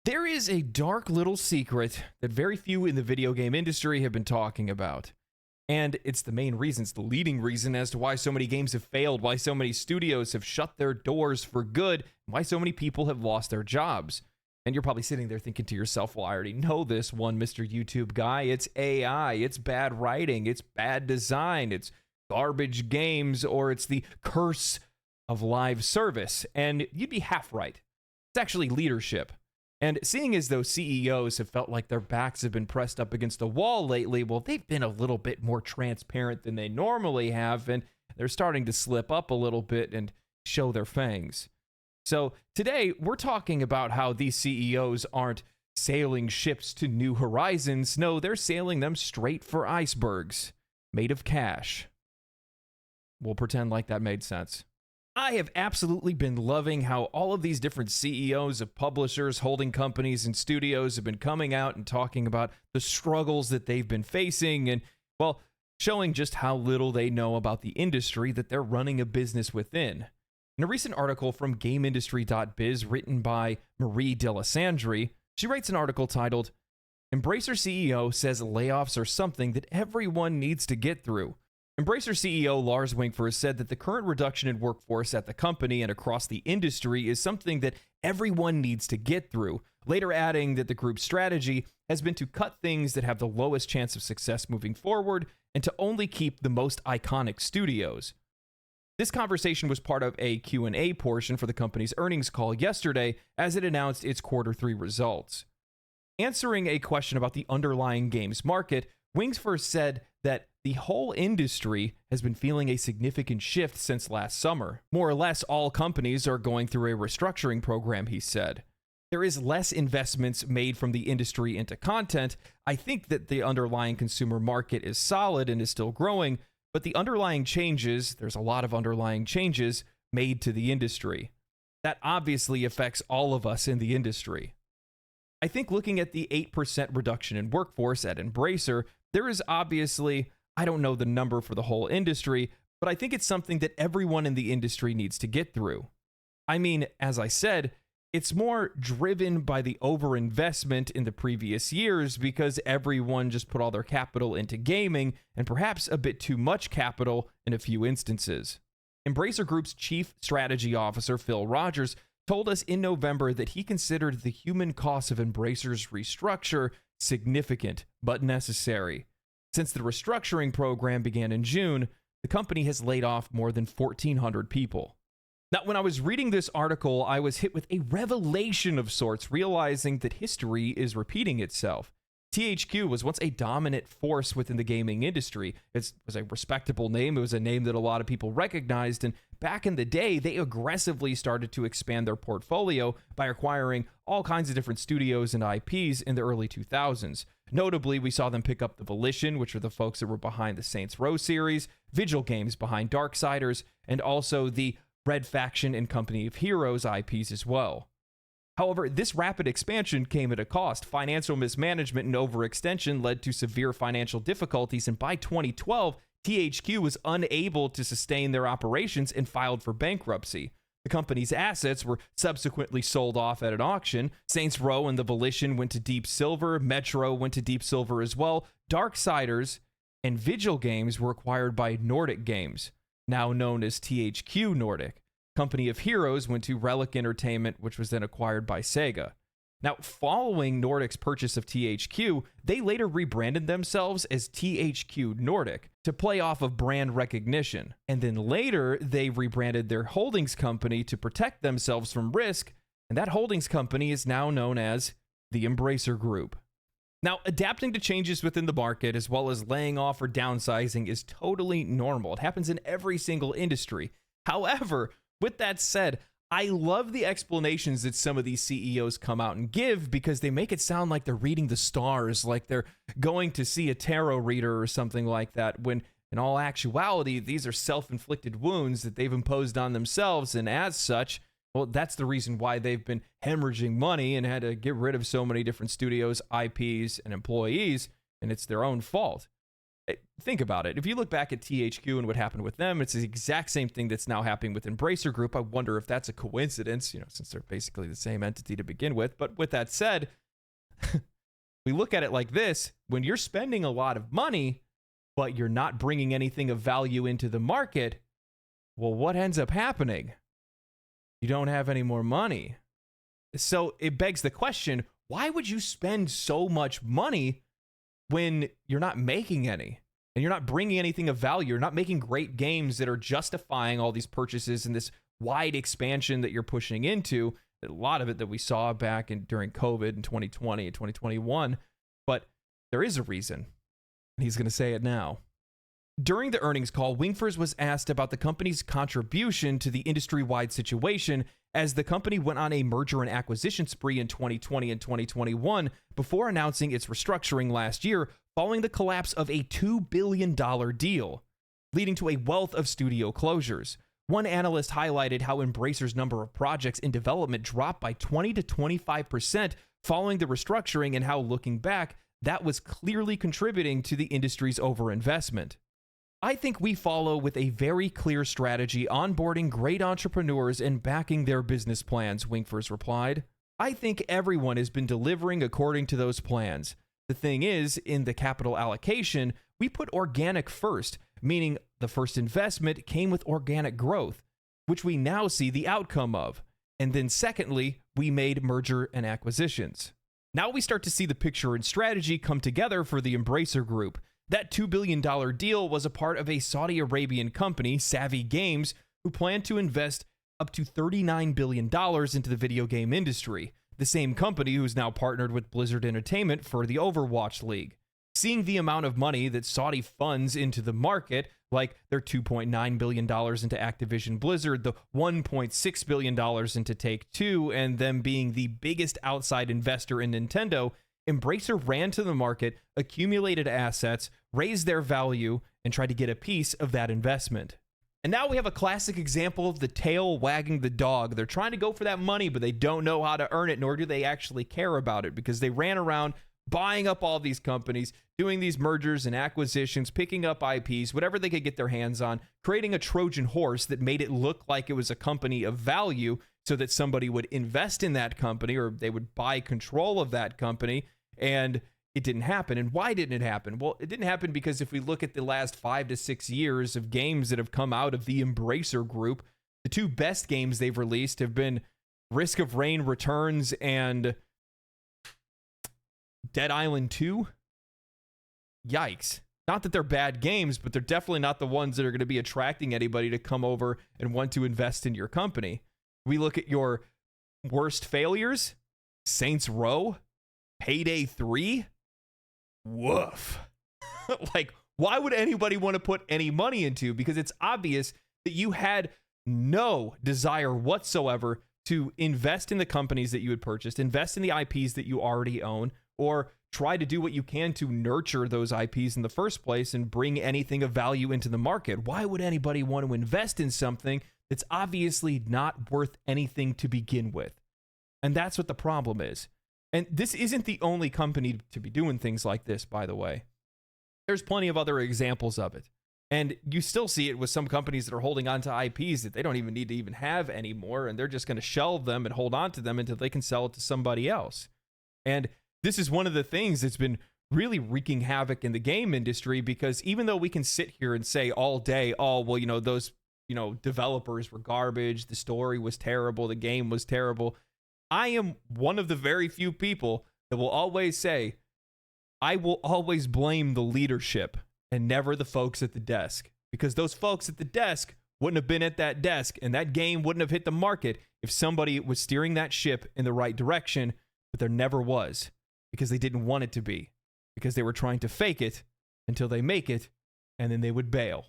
There is a dark little secret that very few in the video game industry have been talking about. And it's the main reason, it's the leading reason as to why so many games have failed, why so many studios have shut their doors for good, why so many people have lost their jobs. And you're probably sitting there thinking to yourself, well, I already know this one, Mr. YouTube guy. It's AI, it's bad writing, it's bad design, it's garbage games, or it's the curse of live service. And you'd be half right. It's actually leadership. And seeing as though CEOs have felt like their backs have been pressed up against a wall lately, well, they've been a little bit more transparent than they normally have, and they're starting to slip up a little bit and show their fangs. So today, we're talking about how these CEOs aren't sailing ships to new horizons. No, they're sailing them straight for icebergs made of cash. We'll pretend like that made sense. I have absolutely been loving how all of these different CEOs of publishers, holding companies, and studios have been coming out and talking about the struggles that they've been facing and, well, showing just how little they know about the industry that they're running a business within. In a recent article from GameIndustry.biz written by Marie Delisandri, she writes an article titled, "Embracer CEO says layoffs are something that everyone needs to get through." Embracer CEO Lars Winkler said that the current reduction in workforce at the company and across the industry is something that everyone needs to get through, later adding that the group's strategy has been to cut things that have the lowest chance of success moving forward and to only keep the most iconic studios. This conversation was part of a Q&A portion for the company's earnings call yesterday as it announced its Q3 results. Answering a question about the underlying games market, Wings first said that the whole industry has been feeling a significant shift since last summer. More or less all companies are going through a restructuring program, he said. There is less investments made from the industry into content. I think that the underlying consumer market is solid and is still growing, but the underlying changes, there's a lot of underlying changes made to the industry. That obviously affects all of us in the industry. I think looking at the 8% reduction in workforce at Embracer, there is obviously, I don't know the number for the whole industry, but I think it's something that everyone in the industry needs to get through. I mean, as I said, it's more driven by the overinvestment in the previous years because everyone just put all their capital into gaming and perhaps a bit too much capital in a few instances. Embracer Group's chief strategy officer, Phil Rogers, told us in November that he considered the human cost of Embracer's restructure significant but necessary. Since the restructuring program began in June, the company has laid off more than 1,400 people. Now, when I was reading this article, I was hit with a revelation of sorts, realizing that history is repeating itself. THQ was once a dominant force within the gaming industry. It was a respectable name. It was a name that a lot of people recognized. And back in the day, they aggressively started to expand their portfolio by acquiring all kinds of different studios and IPs in the early 2000s. Notably, we saw them pick up the Volition, which are the folks that were behind the Saints Row series, Vigil Games behind Darksiders, and also the Red Faction and Company of Heroes IPs as well. However, this rapid expansion came at a cost. Financial mismanagement and overextension led to severe financial difficulties, and by 2012, THQ was unable to sustain their operations and filed for bankruptcy. The company's assets were subsequently sold off at an auction. Saints Row and the Volition went to Deep Silver, Metro went to Deep Silver as well. Darksiders and Vigil Games were acquired by Nordic Games, now known as THQ Nordic. Company of Heroes went to Relic Entertainment, which was then acquired by Sega. Now, following Nordic's purchase of THQ, they later rebranded themselves as THQ Nordic to play off of brand recognition. And then later, they rebranded their holdings company to protect themselves from risk, and that holdings company is now known as the Embracer Group. Now, adapting to changes within the market as well as laying off or downsizing is totally normal. It happens in every single industry. However, with that said, I love the explanations that some of these CEOs come out and give because they make it sound like they're reading the stars, like they're going to see a tarot reader or something like that, when in all actuality, these are self-inflicted wounds that they've imposed on themselves, and as such, well, that's the reason why they've been hemorrhaging money and had to get rid of so many different studios, IPs, and employees, and it's their own fault. Think about it. If you look back at THQ and what happened with them, it's the exact same thing that's now happening with Embracer Group. I wonder if that's a coincidence, since they're basically the same entity to begin with. But with that said, we look at it like this. When you're spending a lot of money, but you're not bringing anything of value into the market, well, what ends up happening? You don't have any more money. So it begs the question, why would you spend so much money when you're not making any and you're not bringing anything of value? You're not making great games that are justifying all these purchases and this wide expansion that you're pushing into. A lot of it that we saw back during COVID in 2020 and 2021. But there is a reason. And he's going to say it now. During the earnings call, Wingfors was asked about the company's contribution to the industry-wide situation as the company went on a merger and acquisition spree in 2020 and 2021 before announcing its restructuring last year following the collapse of a $2 billion deal, leading to a wealth of studio closures. One analyst highlighted how Embracer's number of projects in development dropped by 20 to 25% following the restructuring, and how, looking back, that was clearly contributing to the industry's overinvestment. I think we follow with a very clear strategy, onboarding great entrepreneurs and backing their business plans, Wingfors replied. I think everyone has been delivering according to those plans. The thing is, in the capital allocation, we put organic first, meaning the first investment came with organic growth, which we now see the outcome of. And then secondly, we made merger and acquisitions. Now we start to see the picture and strategy come together for the Embracer Group. That $2 billion deal was a part of a Saudi Arabian company, Savvy Games, who planned to invest up to $39 billion into the video game industry, the same company who's now partnered with Blizzard Entertainment for the Overwatch League. Seeing the amount of money that Saudi funds into the market, like their $2.9 billion into Activision Blizzard, the $1.6 billion into Take-Two, and them being the biggest outside investor in Nintendo, Embracer ran to the market, accumulated assets, raised their value, and tried to get a piece of that investment. And now we have a classic example of the tail wagging the dog. They're trying to go for that money, but they don't know how to earn it, nor do they actually care about it, because they ran around buying up all these companies, doing these mergers and acquisitions, picking up IPs, whatever they could get their hands on, creating a Trojan horse that made it look like it was a company of value so that somebody would invest in that company or they would buy control of that company. And it didn't happen. And why didn't it happen? Well, it didn't happen because if we look at the last 5 to 6 years of games that have come out of the Embracer Group, the two best games they've released have been Risk of Rain Returns and Dead Island 2. Yikes. Not that they're bad games, but they're definitely not the ones that are going to be attracting anybody to come over and want to invest in your company. We look at your worst failures, Saints Row, Payday 3. Woof. Like, why would anybody want to put any money into? Because it's obvious that you had no desire whatsoever to invest in the companies that you had purchased, invest in the IPs that you already own, or try to do what you can to nurture those IPs in the first place and bring anything of value into the market. Why would anybody want to invest in something that's obviously not worth anything to begin with? And that's what the problem is. And this isn't the only company to be doing things like this, by the way. There's plenty of other examples of it. And you still see it with some companies that are holding on to IPs that they don't even need to even have anymore, and they're just going to shelve them and hold on to them until they can sell it to somebody else. And this is one of the things that's been really wreaking havoc in the game industry, because even though we can sit here and say all day, oh, well, those, developers were garbage, the story was terrible, the game was terrible, I am one of the very few people that will always say, I will always blame the leadership and never the folks at the desk, because those folks at the desk wouldn't have been at that desk and that game wouldn't have hit the market if somebody was steering that ship in the right direction, but there never was, because they didn't want it to be, because they were trying to fake it until they make it, and then they would bail.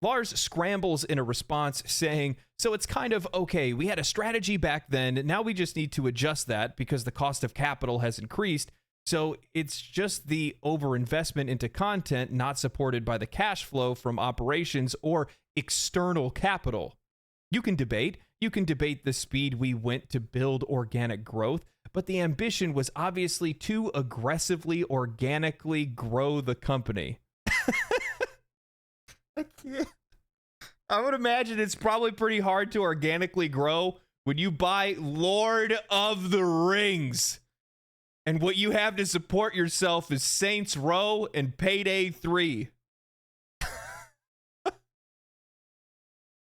Lars scrambles in a response saying, so it's kind of, okay, we had a strategy back then, now we just need to adjust that because the cost of capital has increased, so it's just the overinvestment into content not supported by the cash flow from operations or external capital. You can debate the speed we went to build organic growth, but the ambition was obviously to aggressively, organically grow the company. I can't. I would imagine it's probably pretty hard to organically grow when you buy Lord of the Rings. And what you have to support yourself is Saints Row and Payday 3.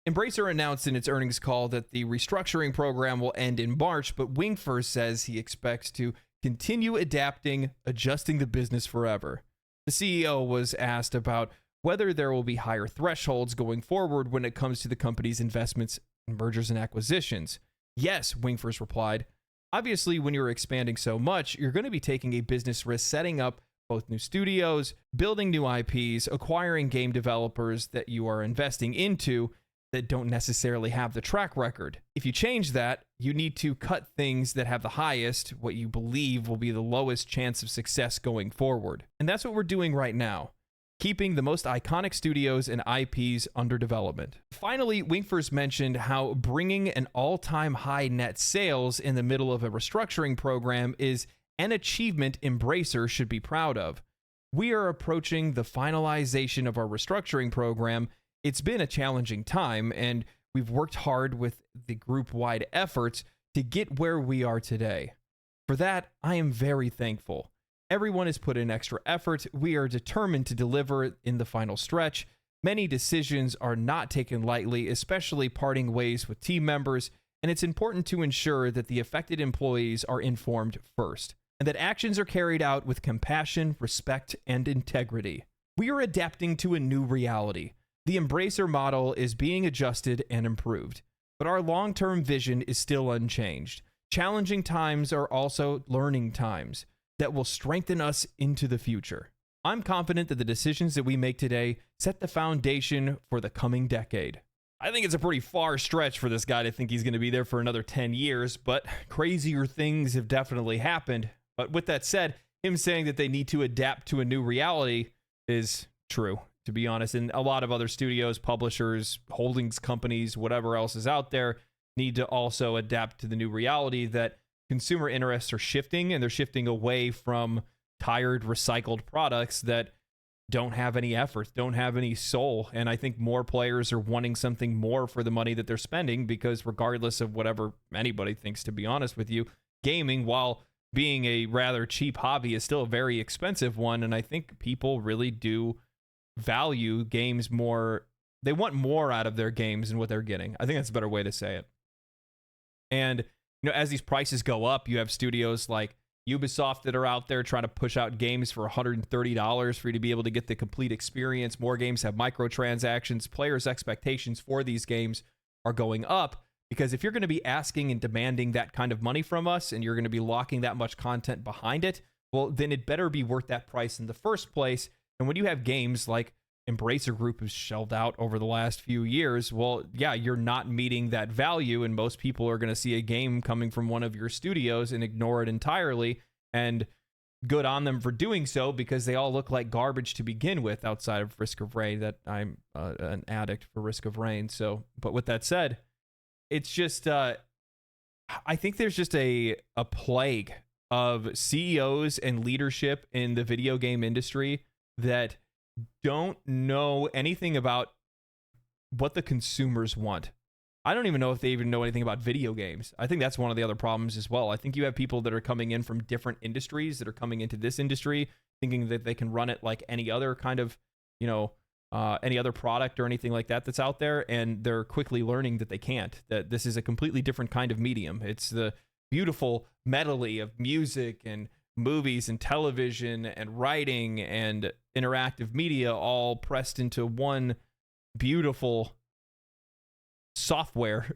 Embracer announced in its earnings call that the restructuring program will end in March, but Wingfirst says he expects to continue adapting, adjusting the business forever. The CEO was asked about whether there will be higher thresholds going forward when it comes to the company's investments in mergers and acquisitions. Yes, Wingfirst replied. Obviously, when you're expanding so much, you're going to be taking a business risk setting up both new studios, building new IPs, acquiring game developers that you are investing into that don't necessarily have the track record. If you change that, you need to cut things that have the highest, what you believe will be the lowest chance of success going forward. And that's what we're doing right now, keeping the most iconic studios and IPs under development. Finally, Wingfirst mentioned how bringing an all-time high net sales in the middle of a restructuring program is an achievement Embracer should be proud of. We are approaching the finalization of our restructuring program. It's been a challenging time, and we've worked hard with the group-wide efforts to get where we are today. For that, I am very thankful. Everyone has put in extra effort. We are determined to deliver in the final stretch. Many decisions are not taken lightly, especially parting ways with team members, and it's important to ensure that the affected employees are informed first, and that actions are carried out with compassion, respect, and integrity. We are adapting to a new reality. The Embracer model is being adjusted and improved, but our long-term vision is still unchanged. Challenging times are also learning times that will strengthen us into the future. I'm confident that the decisions that we make today set the foundation for the coming decade. I think it's a pretty far stretch for this guy to think he's going to be there for another 10 years, but crazier things have definitely happened. But with that said, him saying that they need to adapt to a new reality is true, to be honest. And a lot of other studios, publishers, holdings companies, whatever else is out there, need to also adapt to the new reality that consumer interests are shifting, and they're shifting away from tired, recycled products that don't have any effort, don't have any soul. And I think more players are wanting something more for the money that they're spending, because regardless of whatever anybody thinks, to be honest with you, gaming, while being a rather cheap hobby, is still a very expensive one. And I think people really do value games more. They want more out of their games than what they're getting. I think that's a better way to say it. And as these prices go up, you have studios like Ubisoft that are out there trying to push out games for $130 for you to be able to get the complete experience. More games have microtransactions. Players' expectations for these games are going up, because if you're going to be asking and demanding that kind of money from us, and you're going to be locking that much content behind it, well, then it better be worth that price in the first place. And when you have games like Embracer Group has shelled out over the last few years, well, yeah, you're not meeting that value, and most people are going to see a game coming from one of your studios and ignore it entirely, and good on them for doing so, because they all look like garbage to begin with, outside of Risk of Rain. That I'm an addict for Risk of Rain. So, but with that said, it's just I think there's just a plague of CEOs and leadership in the video game industry that don't know anything about what the consumers want. I don't even know if they even know anything about video games. I think that's one of the other problems as well. I think you have people that are coming in from different industries that are coming into this industry thinking that they can run it like any other kind of, any other product or anything like that that's out there, and they're quickly learning that they can't, that this is a completely different kind of medium. It's the beautiful medley of music and movies and television and writing and interactive media all pressed into one beautiful software.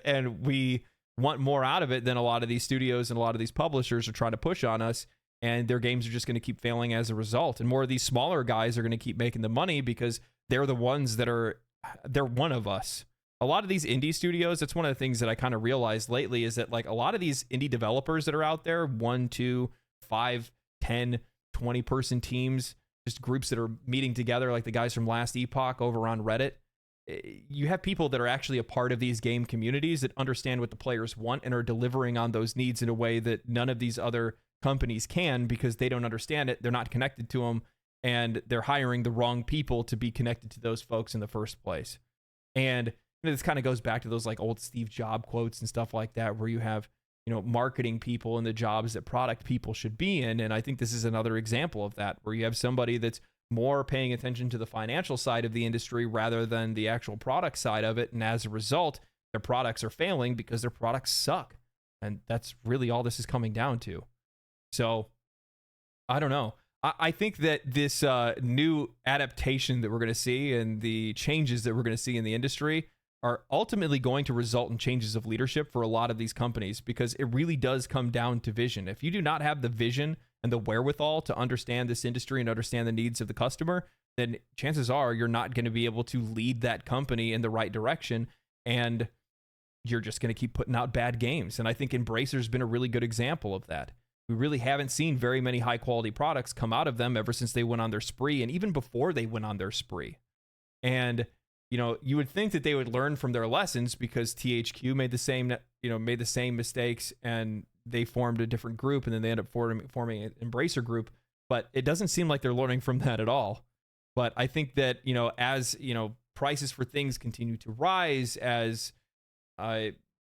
And we want more out of it than a lot of these studios and a lot of these publishers are trying to push on us, and their games are just going to keep failing as a result. And more of these smaller guys are going to keep making the money because they're the ones they're one of us. A lot of these indie studios, that's one of the things that I kind of realized lately, is that like a lot of these indie developers that are out there, 1, 2, 5, 10, 20 person teams, just groups that are meeting together, like the guys from Last Epoch over on Reddit. You have people that are actually a part of these game communities that understand what the players want and are delivering on those needs in a way that none of these other companies can, because they don't understand it. They're not connected to them. and they're hiring the wrong people to be connected to those folks in the first place. And this kind of goes back to those like old Steve Jobs quotes and stuff like that, where you have, marketing people in the jobs that product people should be in. And I think this is another example of that, where you have somebody that's more paying attention to the financial side of the industry rather than the actual product side of it. And as a result, their products are failing because their products suck. And that's really all this is coming down to. So I don't know. I think that this new adaptation that we're going to see and the changes that we're going to see in the industry are ultimately going to result in changes of leadership for a lot of these companies, because it really does come down to vision. If you do not have the vision and the wherewithal to understand this industry and understand the needs of the customer, then chances are you're not going to be able to lead that company in the right direction, and you're just going to keep putting out bad games. And I think Embracer's been a really good example of that. We really haven't seen very many high quality products come out of them ever since they went on their spree, and even before they went on their spree. And you would think that they would learn from their lessons, because THQ made the same mistakes, and they formed a different group, and then they end up forming an Embracer group. But it doesn't seem like they're learning from that at all. But I think that, as, prices for things continue to rise, as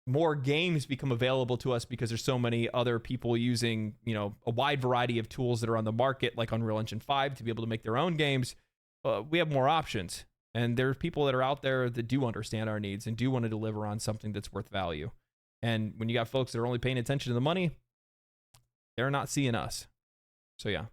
more games become available to us, because there's so many other people using, a wide variety of tools that are on the market, like Unreal Engine 5, to be able to make their own games, we have more options. And there are people that are out there that do understand our needs and do want to deliver on something that's worth value. And when you got folks that are only paying attention to the money, they're not seeing us. So yeah.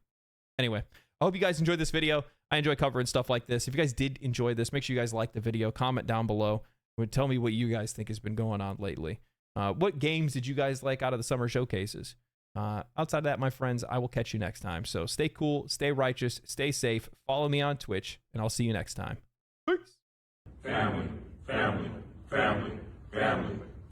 Anyway, I hope you guys enjoyed this video. I enjoy covering stuff like this. If you guys did enjoy this, make sure you guys like the video, comment down below, and tell me what you guys think has been going on lately. What games did you guys like out of the summer showcases? Outside of that, my friends, I will catch you next time. So stay cool, stay righteous, stay safe, follow me on Twitch, and I'll see you next time. Peace. Family, family, family, family.